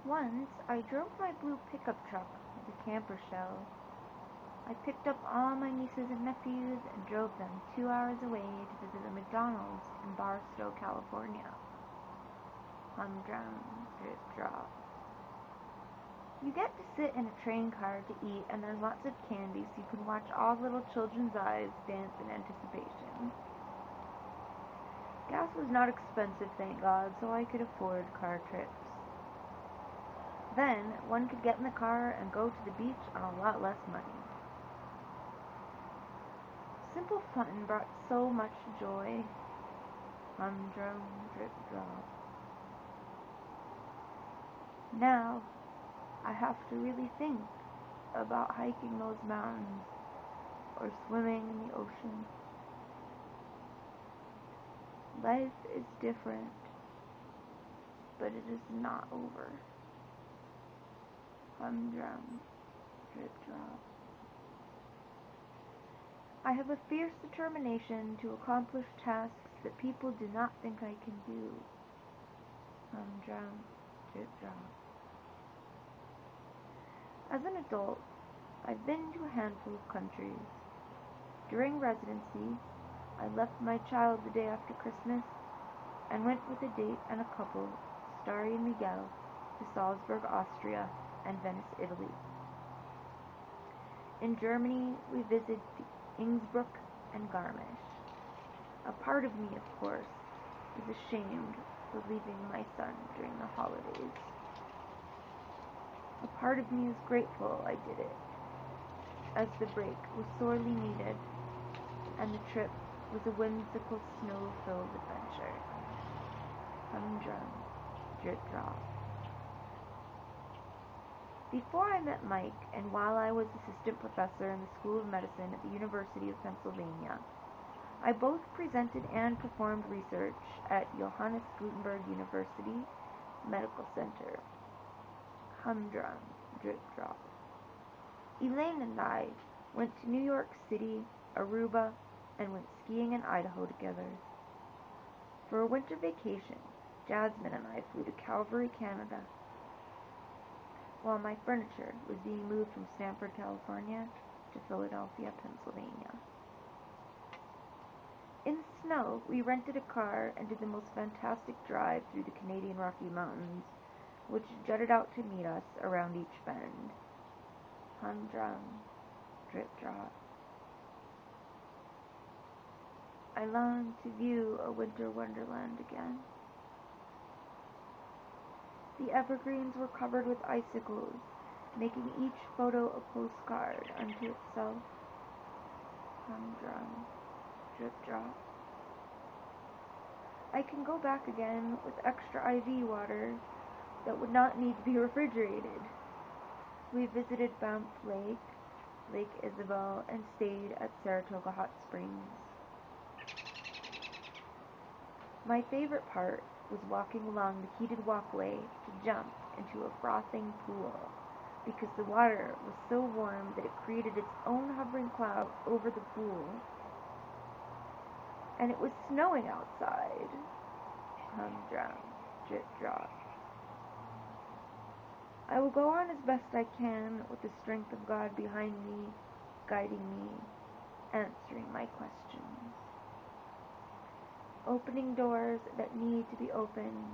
Once, I drove my blue pickup truck with a camper shell. I picked up all my nieces and nephews and drove them 2 hours away to visit a McDonald's in Barstow, California. Humdrum, drip drop. You get to sit in a train car to eat, and there's lots of candy so you can watch all little children's eyes dance in anticipation. Gas was not expensive, thank God, so I could afford car trips. Then, one could get in the car and go to the beach on a lot less money. Simple fun brought so much joy. Humdrum, drip drop. Now, I have to really think about hiking those mountains or swimming in the ocean. Life is different, but it is not over. Humdrum, drip drop. I have a fierce determination to accomplish tasks that people do not think I can do. Humdrum, drip drop. As an adult, I've been to a handful of countries. During residency, I left my child the day after Christmas and went with a date and a couple, starry and Miguel, to Salzburg, Austria, and Venice, Italy. In Germany, we visited Innsbruck and Garmisch. A part of me, of course, is ashamed for leaving my son during the holidays. A part of me is grateful I did it, as the break was sorely needed, and the trip was a whimsical snow-filled adventure. Humdrum, drip drop. Before I met Mike, and while I was assistant professor in the School of Medicine at the University of Pennsylvania, I both presented and performed research at Johannes Gutenberg University Medical Center. Humdrum, drip drop. Elaine and I went to New York City, Aruba, and went skiing in Idaho together. For a winter vacation, Jasmine and I flew to Calgary, Canada, while my furniture was being moved from Stamford, California to Philadelphia, Pennsylvania. In the snow, we rented a car and did the most fantastic drive through the Canadian Rocky Mountains, which jutted out to meet us around each bend. Humdrum, drip drop. I long to view a winter wonderland again. The evergreens were covered with icicles, making each photo a postcard unto itself. Humdrum, drip drop. I can go back again with extra IV water that would not need to be refrigerated. We visited Banff Lake, Lake Isabel, and stayed at Saratoga Hot Springs. My favorite part was walking along the heated walkway to jump into a frothing pool, because the water was so warm that it created its own hovering cloud over the pool. And it was snowing outside. Humdrum, drip drop. I will go on as best I can with the strength of God behind me, guiding me, answering my questions. Opening doors that need to be opened,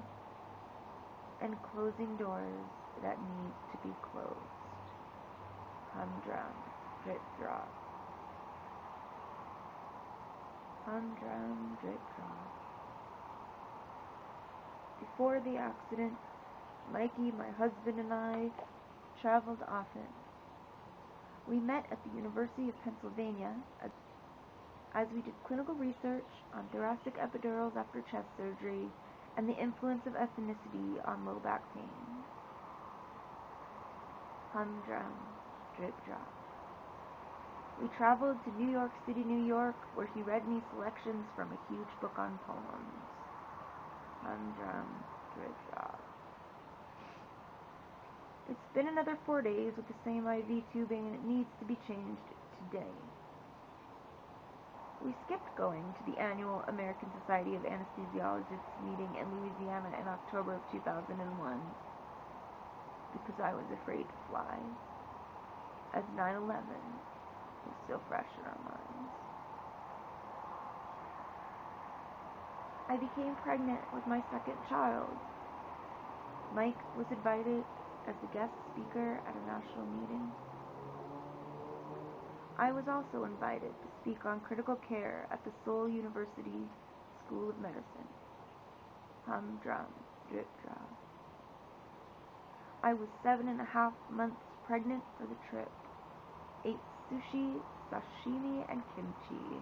and closing doors that need to be closed. Humdrum, drip drop. Humdrum, drip drop. Before the accident, Mikey, my husband, and I traveled often. We met at the University of Pennsylvania as we did clinical research on thoracic epidurals after chest surgery and the influence of ethnicity on low back pain. Humdrum, drip drop. We traveled to New York City, New York, where he read me selections from a huge book on poems. Humdrum, drip drop. It's been another 4 days with the same IV tubing, and it needs to be changed today. We skipped going to the annual American Society of Anesthesiologists meeting in Louisiana in October of 2001. because I was afraid to fly, as 9/11 was still fresh in our minds. I became pregnant with my second child. Mike was invited as a guest speaker at a national meeting. I was also invited to speak on critical care at the Seoul University School of Medicine. Humdrum, drip drop. I was 7.5 months pregnant for the trip. Ate sushi, sashimi, and kimchi.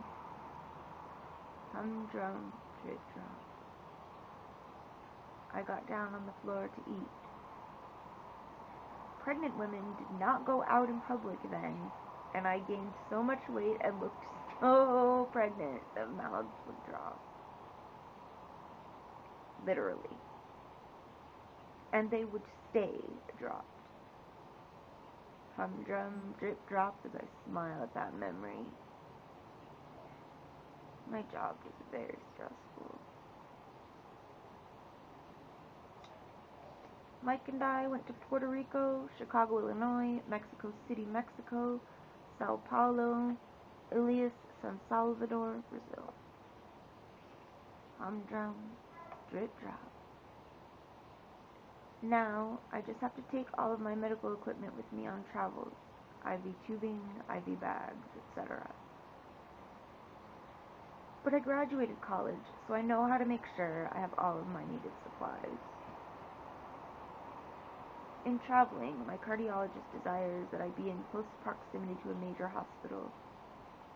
Humdrum, drip drop. I got down on the floor to eat. Pregnant women did not go out in public then, and I gained so much weight and looked so pregnant that mouths would drop. Literally. And they would stay dropped. Humdrum, drip drop as I smile at that memory. My job was very stressful. Mike and I went to Puerto Rico, Chicago, Illinois, Mexico City, Mexico, Sao Paulo, Ilias, San Salvador, Brazil. Humdrum, drip drop. Now, I just have to take all of my medical equipment with me on travels. IV tubing, IV bags, etc. But I graduated college, so I know how to make sure I have all of my needed supplies. In traveling, my cardiologist desires that I be in close proximity to a major hospital,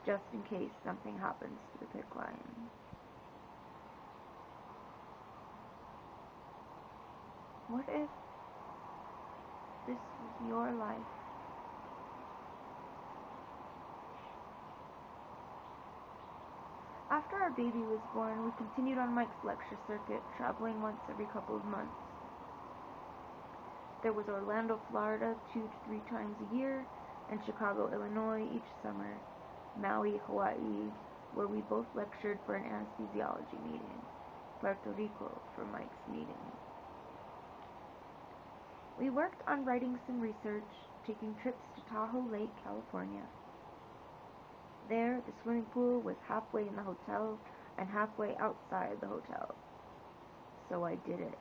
just in case something happens to the PICC line. What if this was your life? After our baby was born, we continued on Mike's lecture circuit, traveling once every couple of months. There was Orlando, Florida 2 to 3 times a year, and Chicago, Illinois each summer, Maui, Hawaii, where we both lectured for an anesthesiology meeting, Puerto Rico for Mike's meeting. We worked on writing some research, taking trips to Tahoe Lake, California. There, the swimming pool was halfway in the hotel and halfway outside the hotel. So I did it.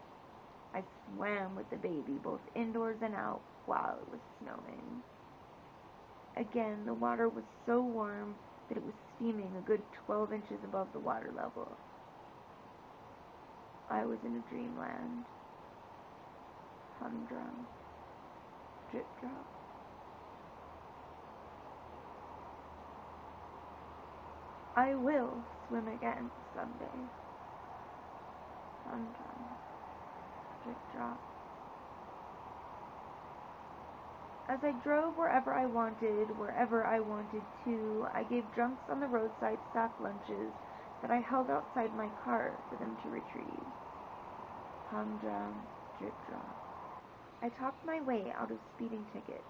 I swam with the baby both indoors and out while it was snowing. Again, the water was so warm that it was steaming a good 12 inches above the water level. I was in a dreamland. Humdrum. Drip drop. I will swim again someday. Humdrum. Drip drop. As I drove wherever I wanted to, I gave drunks on the roadside staff lunches that I held outside my car for them to retrieve. Humdrum. Drip drop. I talked my way out of speeding tickets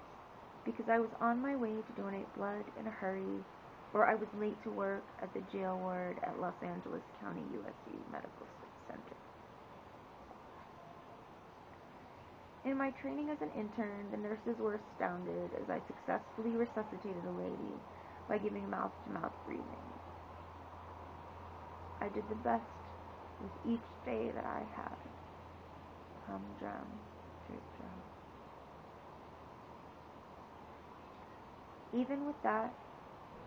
because I was on my way to donate blood in a hurry, or I was late to work at the jail ward at Los Angeles County USC Medical Center. In my training as an intern, the nurses were astounded as I successfully resuscitated a lady by giving mouth-to-mouth breathing. I did the best with each day that I had. Humdrum. Drip drop. Even with that,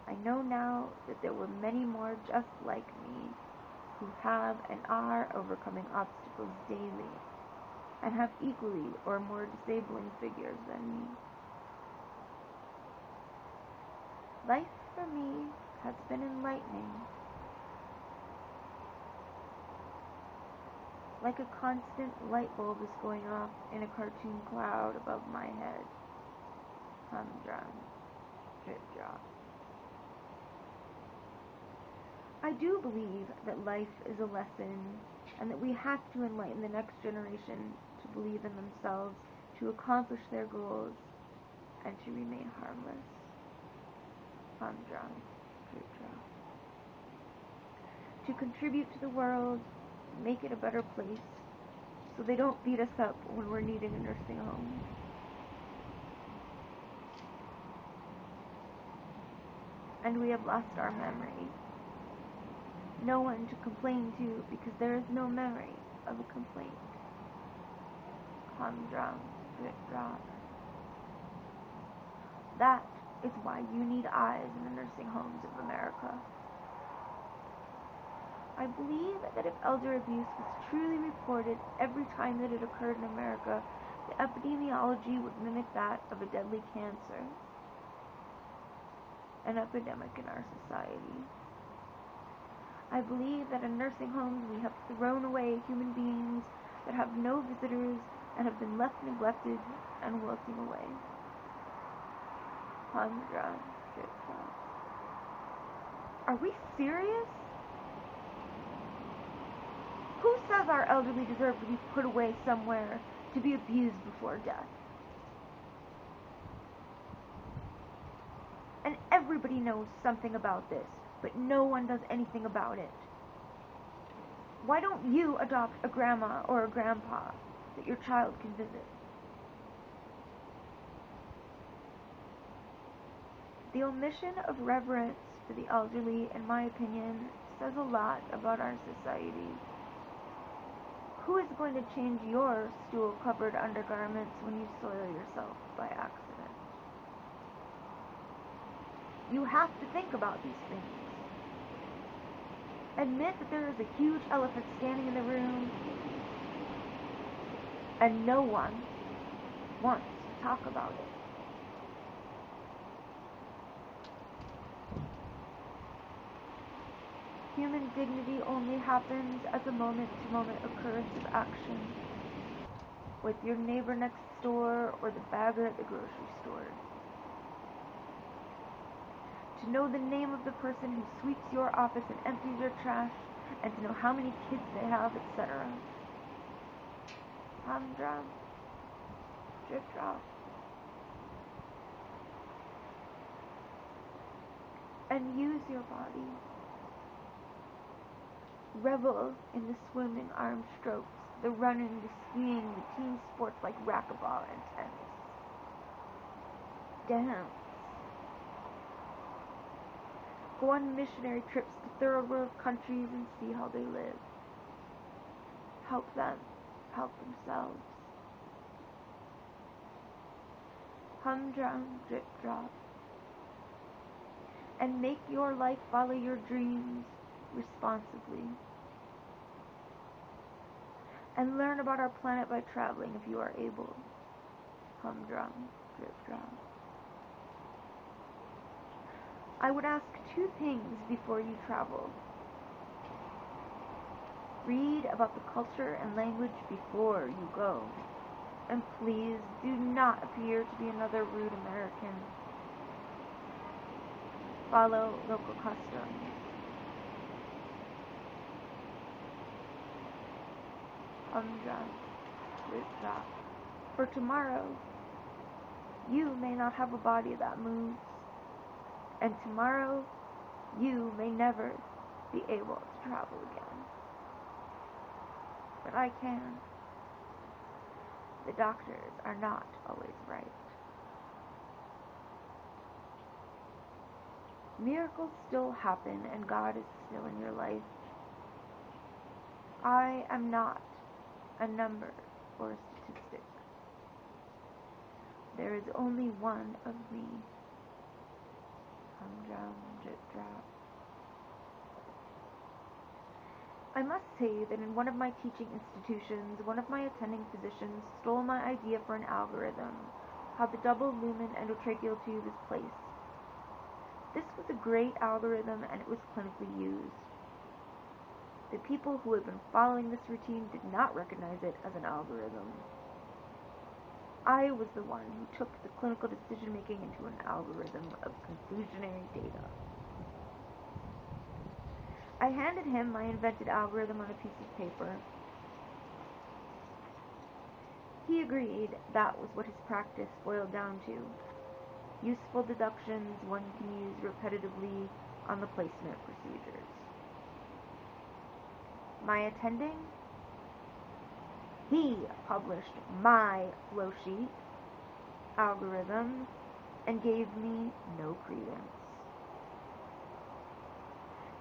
I know now that there were many more just like me who have and are overcoming obstacles daily and have equally or more disabling figures than me. Life for me has been enlightening. Like a constant light bulb is going off in a cartoon cloud above my head. Humdrum. Drip drop. I do believe that life is a lesson and that we have to enlighten the next generation to believe in themselves, to accomplish their goals, and to remain harmless. Humdrum. Drip drop. To contribute to the world, make it a better place, so they don't beat us up when we're needing a nursing home. and we have lost our memory. No one to complain to because there is no memory of a complaint. Humdrum, drip drop. That is why you need eyes in the nursing homes of America. I believe that if elder abuse was truly reported every time that it occurred in America, the epidemiology would mimic that of a deadly cancer, an epidemic in our society. I believe that in nursing homes we have thrown away human beings that have no visitors and have been left neglected and wilting away. Humdrum, drip drop. Are we serious? Who says our elderly deserve to be put away somewhere to be abused before death? And everybody knows something about this, but no one does anything about it. Why don't you adopt a grandma or a grandpa that your child can visit? The omission of reverence for the elderly, in my opinion, says a lot about our society. Who is going to change your stool-covered undergarments when you soil yourself by accident? You have to think about these things. Admit that there is a huge elephant standing in the room, and no one wants to talk about it. Human dignity only happens as a moment-to-moment occurrence of action with your neighbor next door or the bagger at the grocery store. To know the name of the person who sweeps your office and empties your trash, and to know how many kids they have, etc. Humdrum, drip drop. And use your body. Revel in the swimming arm strokes, the running, the skiing, the team sports like racquetball and tennis. Dance. Go on missionary trips to third world countries and see how they live. Help them help themselves. Humdrum, drip drop. And make your life follow your dreams responsibly. And learn about our planet by traveling if you are able. Humdrum, drip drop. I would ask two things before you travel. Read about the culture and language before you go. And please do not appear to be another rude American. Follow local customs. Humdrum, drip drop. For tomorrow, you may not have a body that moves. And tomorrow, you may never be able to travel again. But I can. The doctors are not always right. Miracles still happen and God is still in your life. I am not a number or a statistic. There is only one of me. Humdrum, drip drop. I must say that in one of my teaching institutions, one of my attending physicians stole my idea for an algorithm, how the double lumen endotracheal tube is placed. This was a great algorithm and it was clinically used. The people who had been following this routine did not recognize it as an algorithm. I was the one who took the clinical decision-making into an algorithm of conclusionary data. I handed him my invented algorithm on a piece of paper. He agreed that was what his practice boiled down to. Useful deductions one can use repetitively on the placement procedures. My attending? He published my flowsheet algorithm and gave me no credence.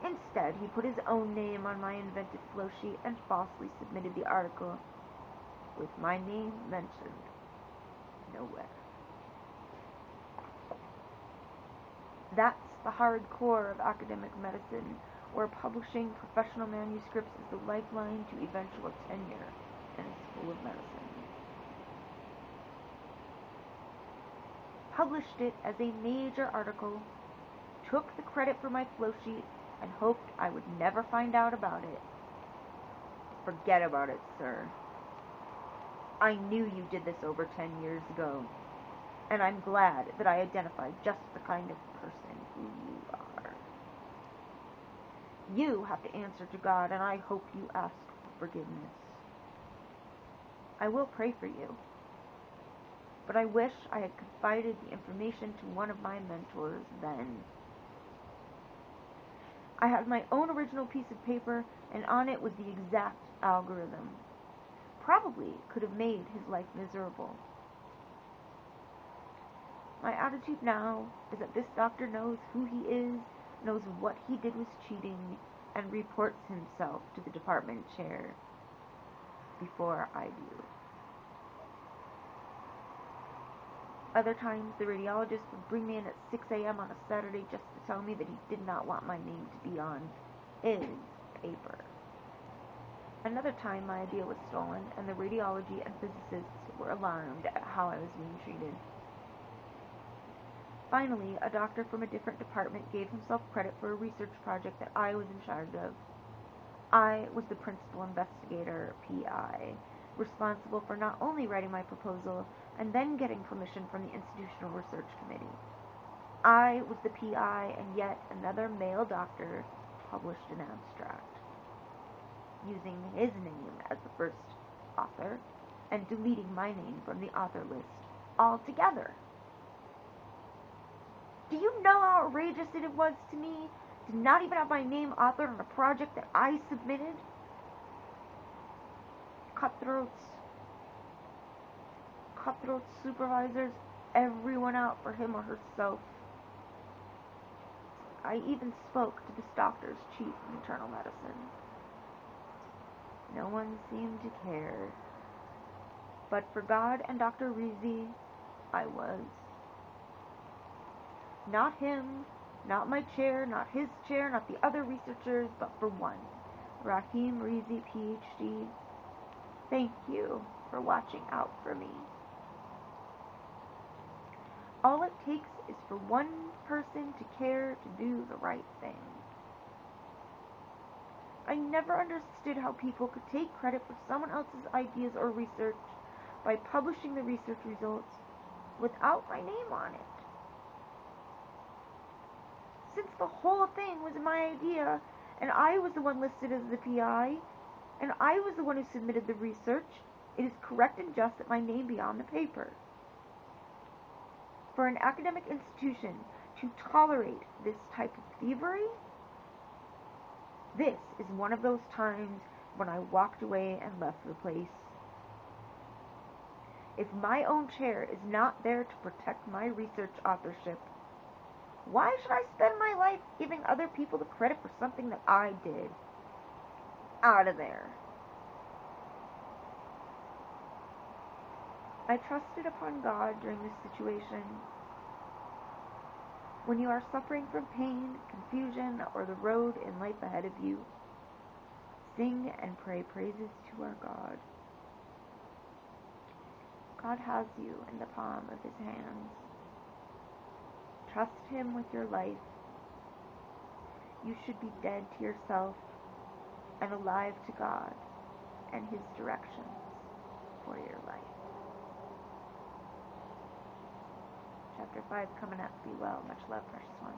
Instead, he put his own name on my invented flow sheet and falsely submitted the article with my name mentioned nowhere. That's the hardcore of academic medicine, where publishing professional manuscripts is the lifeline to eventual tenure in a school of medicine. Published it as a major article, took the credit for my flow sheet, and hoped I would never find out about it. Forget about it, sir. I knew you did this over 10 years ago, and I'm glad that I identified just the kind of person who you are. You have to answer to God, and I hope you ask for forgiveness. I will pray for you, but I wish I had confided the information to one of my mentors then. I had my own original piece of paper, and on it was the exact algorithm. Probably could have made his life miserable. My attitude now is that this doctor knows who he is, knows what he did was cheating, and reports himself to the department chair before I do. Other times, the radiologist would bring me in at 6 a.m. on a Saturday just to tell me that he did not want my name to be on his paper. Another time, my idea was stolen, and the radiology and physicists were alarmed at how I was being treated. Finally, a doctor from a different department gave himself credit for a research project that I was in charge of. I was the principal investigator, PI, responsible for not only writing my proposal, and then getting permission from the Institutional Research Committee. I was the PI, and yet another male doctor published an abstract, using his name as the first author, and deleting my name from the author list altogether. Do you know how outrageous it was to me to not even have my name authored on a project that I submitted? Cutthroats, supervisors, everyone out for him or herself. I even spoke to this doctor's chief of internal medicine. No one seemed to care. But for God and Dr. Rizzi, I was. Not him, not my chair, not his chair, not the other researchers, but for one, Rahim Rizzi, PhD. Thank you for watching out for me. All it takes is for one person to care to do the right thing. I never understood how people could take credit for someone else's ideas or research by publishing the research results without my name on it. Since the whole thing was my idea, and I was the one listed as the PI, and I was the one who submitted the research, it is correct and just that my name be on the paper. For an academic institution to tolerate this type of thievery, this is one of those times when I walked away and left the place. If my own chair is not there to protect my research authorship, why should I spend my life giving other people the credit for something that I did? Out of there. I trusted upon God during this situation. When you are suffering from pain, confusion, or the road in life ahead of you, sing and pray praises to our God. God has you in the palm of His hands. Trust Him with your life. You should be dead to yourself and alive to God and His directions for your life. Chapter 5 coming up. Be well. Much love, precious ones.